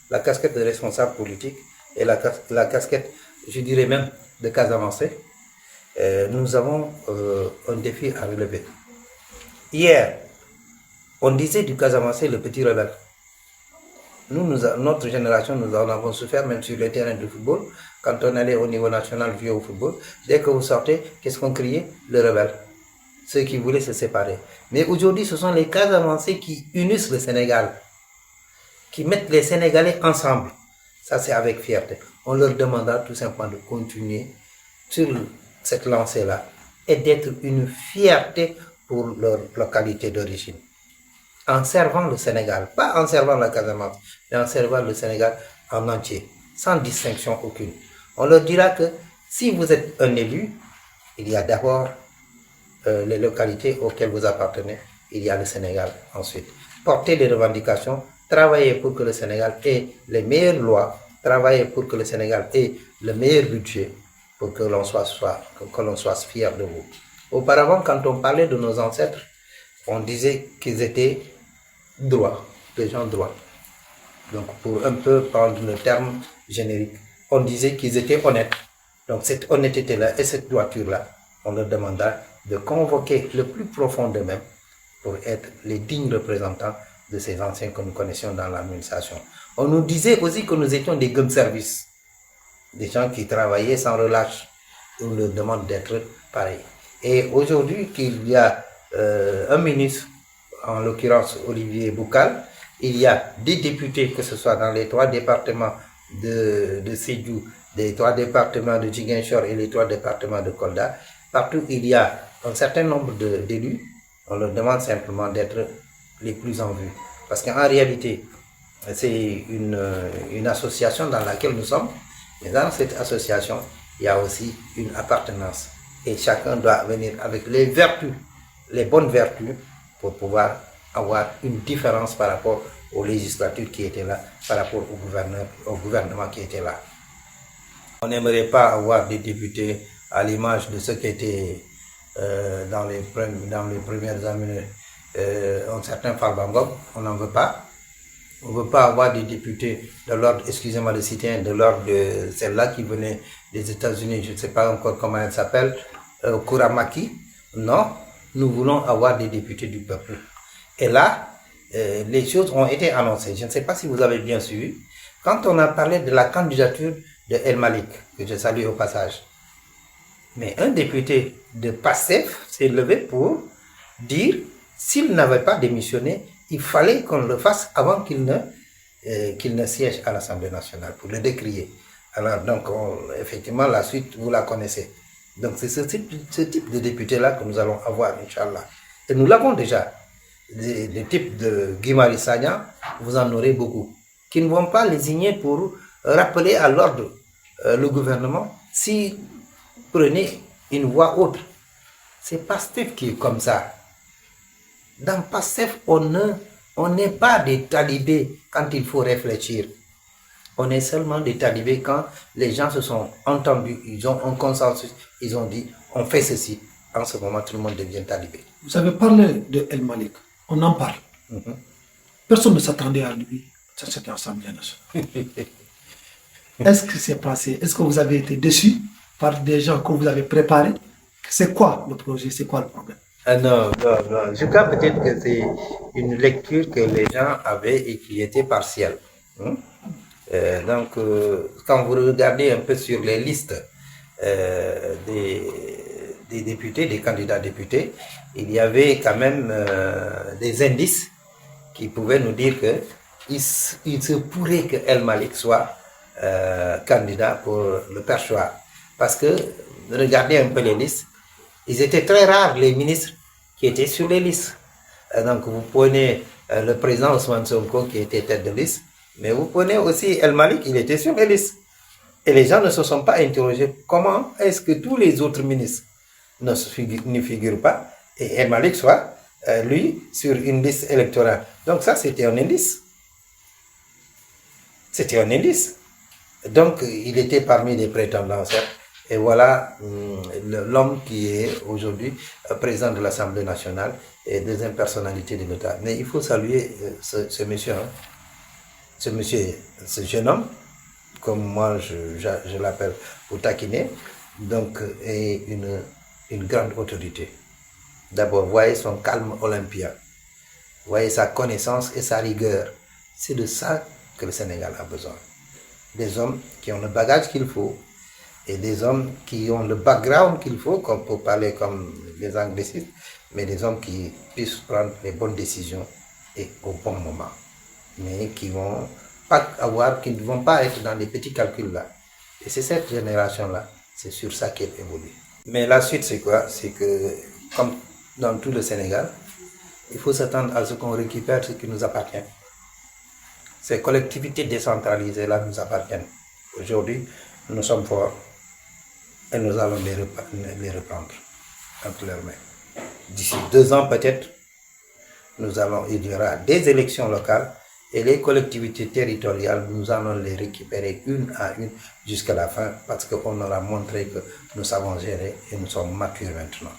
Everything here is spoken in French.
la casquette de responsable politique et la casquette, je dirais même, de cas avancés, nous avons un défi à relever. Hier, on disait du cas avancé le petit rebelle. Notre génération, nous en avons souffert même sur les terrains de football. Quand on allait au niveau national jouer au football, dès que vous sortez, qu'est-ce qu'on criait? Le rebelle. Ceux qui voulaient se séparer. Mais aujourd'hui, ce sont les cas avancés qui unissent le Sénégal, qui mettent les Sénégalais ensemble. Ça, c'est avec fierté. On leur demandera tout simplement de continuer sur cette lancée-là et d'être une fierté pour leur localité d'origine. En servant le Sénégal, pas en servant la Casamance, mais en servant le Sénégal en entier, sans distinction aucune. On leur dira que si vous êtes un élu, il y a d'abord les localités auxquelles vous appartenez, il y a le Sénégal ensuite. Portez les revendications, travaillez pour que le Sénégal ait les meilleures lois, travaillez pour que le Sénégal ait le meilleur budget, pour que l'on soit fier de vous. Auparavant, quand on parlait de nos ancêtres, on disait qu'ils étaient droits, des gens droits. Donc, pour un peu prendre le terme générique, on disait qu'ils étaient honnêtes. Donc, cette honnêteté-là et cette droiture-là, on leur demanda de convoquer le plus profond d'eux-mêmes pour être les dignes représentants de ces anciens que nous connaissions dans l'administration. On nous disait aussi que nous étions des gun service, des gens qui travaillaient sans relâche. On leur demande d'être pareils. Et aujourd'hui qu'il y a un ministre, en l'occurrence Olivier Boucal, il y a des députés, que ce soit dans les 3 départements de Sédhiou, les 3 départements de Ziguinchor et les 3 départements de Kolda. Partout il y a un certain nombre d'élus, on leur demande simplement d'être les plus en vue. Parce qu'en réalité, c'est une association dans laquelle nous sommes, mais dans cette association, il y a aussi une appartenance. Et chacun doit venir avec les vertus, les bonnes vertus, pour pouvoir avoir une différence par rapport aux législatures qui étaient là, par rapport au gouvernement qui était là. On n'aimerait pas avoir des députés à l'image de ceux qui étaient dans les premières années, un certain Farbangom, on n'en veut pas. On ne veut pas avoir des députés de l'ordre, excusez-moi de citer, de l'ordre de celle-là qui venait des États-Unis, je ne sais pas encore comment elle s'appelle, Kuramaki. Non, nous voulons avoir des députés du peuple. Et là, les choses ont été annoncées. Je ne sais pas si vous avez bien suivi. Quand on a parlé de la candidature de El Malik, que je salue au passage, mais un député de PASTEF s'est levé pour dire s'il n'avait pas démissionné, il fallait qu'on le fasse avant qu'il ne siège à l'Assemblée nationale, pour le décrier. Alors, donc, effectivement, la suite, vous la connaissez. Donc, c'est ce type de député-là que nous allons avoir, Inch'Allah. Et nous l'avons déjà. Des types de Guy Marius Sagna, vous en aurez beaucoup, qui ne vont pas lésigner pour rappeler à l'ordre le gouvernement si prenez une voie autre. C'est PASTEF qui est comme ça. Dans PASTEF, on n'est pas des talibés quand il faut réfléchir. On est seulement des talibés quand les gens se sont entendus, ils ont un consensus, ils ont dit on fait ceci. En ce moment, tout le monde devient talibé. Vous avez parlé de El Malik, on en parle. Personne ne s'attendait à lui, à cette Assemblée nationale. Est-ce que c'est passé? Est-ce que vous avez été déçu par des gens que vous avez préparés? C'est quoi le projet? C'est quoi le problème? Non. Je crois peut-être que c'est une lecture que les gens avaient et qui était partielle. Donc, quand vous regardez un peu sur les listes des députés, des candidats députés, il y avait quand même des indices qui pouvaient nous dire que il se pourrait que El Malik soit candidat pour le perchoir. Parce que, regardez un peu les listes, ils étaient très rares les ministres qui étaient sur les listes. Donc vous prenez le président Ousmane Sonko qui était tête de liste, mais vous prenez aussi El Malik, il était sur les listes. Et les gens ne se sont pas interrogés comment est-ce que tous les autres ministres ne figurent pas et El Malik soit, lui, sur une liste électorale. Donc ça, c'était un indice. C'était un indice. Donc il était parmi les prétendants, certes. Et voilà l'homme qui est aujourd'hui président de l'Assemblée nationale et deuxième personnalité de l'État. Mais il faut saluer ce monsieur. ce monsieur, ce jeune homme, comme moi je l'appelle pour taquiner, donc est une grande autorité. D'abord, voyez son calme olympien, voyez sa connaissance et sa rigueur. C'est de ça que le Sénégal a besoin. Des hommes qui ont le bagage qu'il faut et des hommes qui ont le background qu'il faut, comme pour parler comme les anglicistes, mais des hommes qui puissent prendre les bonnes décisions et au bon moment, mais qui ne vont pas être dans les petits calculs là. Et c'est cette génération-là, c'est sur ça qu'elle évolue. Mais la suite, c'est quoi? C'est que, comme dans tout le Sénégal, il faut s'attendre à ce qu'on récupère ce qui nous appartient. Ces collectivités décentralisées-là nous appartiennent. Aujourd'hui, nous sommes forts et nous allons les reprendre entre leurs mains. D'ici 2 ans peut-être, il y aura des élections locales et les collectivités territoriales, nous allons les récupérer une à une jusqu'à la fin parce qu'on aura montré que nous savons gérer et nous sommes matures maintenant.